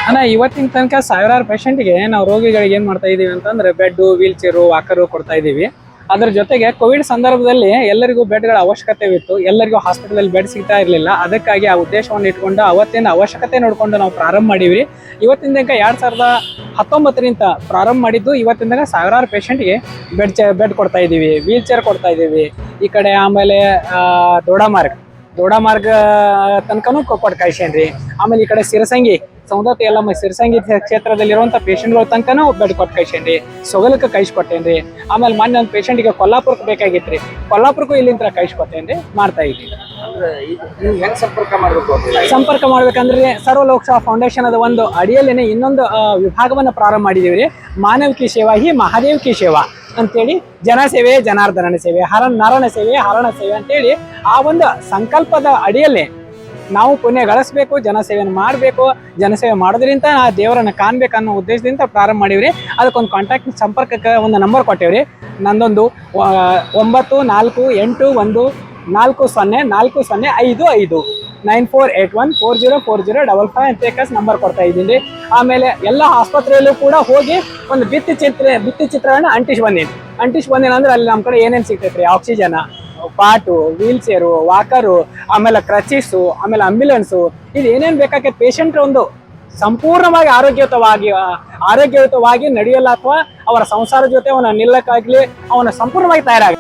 ಅಣ್ಣ ಇವತ್ತಿನ ತನಕ ಸಾವಿರಾರು ಪೇಷಂಟ್ಗೆ ನಾವು ರೋಗಿಗಳಿಗೆ ಏನ್ ಮಾಡ್ತಾ ಇದೀವಿ ಅಂತಂದ್ರೆ ಬೆಡ್, ವೀಲ್ ಚೇರು, ವಾಕರು ಕೊಡ್ತಾ ಇದೀವಿ. ಅದ್ರ ಜೊತೆಗೆ ಕೋವಿಡ್ ಸಂದರ್ಭದಲ್ಲಿ ಎಲ್ಲರಿಗೂ ಬೆಡ್ಗಳ ಅವಶ್ಯಕತೆ ಇತ್ತು. ಎಲ್ಲರಿಗೂ ಹಾಸ್ಪಿಟಲ್ ಬೆಡ್ ಸಿಗ್ತಾ ಇರಲಿಲ್ಲ. ಅದಕ್ಕಾಗಿ ಆ ಉದ್ದೇಶವನ್ನು ಇಟ್ಕೊಂಡು ಅವತ್ತಿನ ಅವಶ್ಯಕತೆ ನೋಡ್ಕೊಂಡು ನಾವು ಪ್ರಾರಂಭ ಮಾಡಿವ್ರಿ. ಇವತ್ತಿನ ತನಕ 2019ರಿಂದ ಪ್ರಾರಂಭ ಮಾಡಿದ್ದು ಇವತ್ತಿನ ತನಕ ಸಾವಿರಾರು ಪೇಷಂಟ್ಗೆ ಬೆಡ್ ಕೊಡ್ತಾ ಇದೀವಿ, ವೀಲ್ ಚೇರ್ ಕೊಡ್ತಾ ಇದೀವಿ. ಈ ಕಡೆ ಆಮೇಲೆ ದೊಡ್ಡ ಮಾರ್ಗ ತನಕನೂ ಕೊಟ್ಟು ಕಳ್ಸೇನ್ರಿ. ಆಮೇಲೆ ಈ ಕಡೆ ಸಿರಸಂಗಿ ಸೌಂದತ್ತಿ ಎಲ್ಲಮ್ಮ ಸಿರಸಂಗಿ ಕ್ಷೇತ್ರದಲ್ಲಿರುವಂಥ ಪೇಷಂಟ್ಗಳ ತನಕನೂ ಬೆಡ್ ಕೊಟ್ಟು ಕಳ್ಸೇನ್ರಿ. ಸೊಗಲಕ್ಕೆ ಕಳಿಸ್ಕೊಟ್ಟೇನ್ರಿ. ಆಮೇಲೆ ಮೊನ್ನೆ ಒಂದು ಪೇಷಂಟ್ಗೆ ಕೊಲ್ಲಾಪುರಕ್ಕೆ ಬೇಕಾಗಿತ್ರಿ, ಕೊಲ್ಲಾಪುರಕ್ಕೂ ಇಲ್ಲಿಂದ ಕಳಿಸ್ಕೊಟ್ಟೇನ್ರಿ. ಮಾಡ್ತಾ ಇದ್ದೀವಿ. ಸಂಪರ್ಕ ಮಾಡ್ಬೇಕಂದ್ರೆ ಸರ್ವಲೋಕ ಫೌಂಡೇಶನ್ ಅದ ಒಂದು ಅಡಿಯಲ್ಲೇನೆ ಇನ್ನೊಂದು ವಿಭಾಗವನ್ನು ಪ್ರಾರಂಭ ಮಾಡಿದೀವಿ. ಮಾನವಿಕಿ ಸೇವಾ ಹಿ ಮಹಾದೇವ್ ಕಿ ಸೇವಾ ಅಂತೇಳಿ, ಜನಸೇವೆ ಜನಾರ್ದನ ಸೇವೆ, ನಾರಾಯಣ ಸೇವೆ ಹರಣ ಸೇವೆ ಅಂತೇಳಿ ಆ ಒಂದು ಸಂಕಲ್ಪದ ಅಡಿಯಲ್ಲಿ ನಾವು ಪುಣ್ಯ ಗಳಿಸ್ಬೇಕು, ಜನಸೇವೆಯನ್ನು ಮಾಡಬೇಕು. ಜನಸೇವೆ ಮಾಡೋದ್ರಿಂದ ಆ ದೇವರನ್ನ ಕಾಣ್ಬೇಕನ್ನೋ ಉದ್ದೇಶದಿಂದ ಪ್ರಾರಂಭ ಮಾಡೀವ್ರಿ. ಅದಕ್ಕೊಂದು ಕಾಂಟ್ಯಾಕ್ಟ್ ಸಂಪರ್ಕಕ್ಕೆ ಒಂದು ನಂಬರ್ ಕೊಟ್ಟೇವ್ರಿ. ನಂದೊಂದು 9481404055 9481404055 ಅಂತ ನಂಬರ್ ಕೊಡ್ತಾ ಇದ್ದೀನಿ. ಆಮೇಲೆ ಎಲ್ಲ ಆಸ್ಪತ್ರೆಯಲ್ಲೂ ಕೂಡ ಹೋಗಿ ಒಂದು ಭಿತ್ತಿ ಚಿತ್ರವನ್ನು ಅಂಟಿಸಿ ಬಂದೀನಿ ಅಂದ್ರೆ ಅಲ್ಲಿ ನಮ್ಮ ಕಡೆ ಏನೇನು ಸಿಗ್ತೈತ್ರಿ, ಆಕ್ಸಿಜನ್, ಪಾಟು, ವೀಲ್ ಚೇರು, ವಾಕರು, ಆಮೇಲೆ ಕ್ರಚಿಸು, ಆಮೇಲೆ ಆಂಬ್ಯುಲೆನ್ಸು, ಇದು ಏನೇನು ಬೇಕಾಗತ್ತೆ ಪೇಷಂಟ್ ಒಂದು ಸಂಪೂರ್ಣವಾಗಿ ಆರೋಗ್ಯಯುತವಾಗಿ ನಡೆಯಲ್ಲ ಅಥವಾ ಅವರ ಸಂಸಾರ ಜೊತೆ ಅವನ ನಿಲ್ಲಕ್ಕಾಗ್ಲಿ ಅವನ ಸಂಪೂರ್ಣವಾಗಿ ತಯಾರಾಗ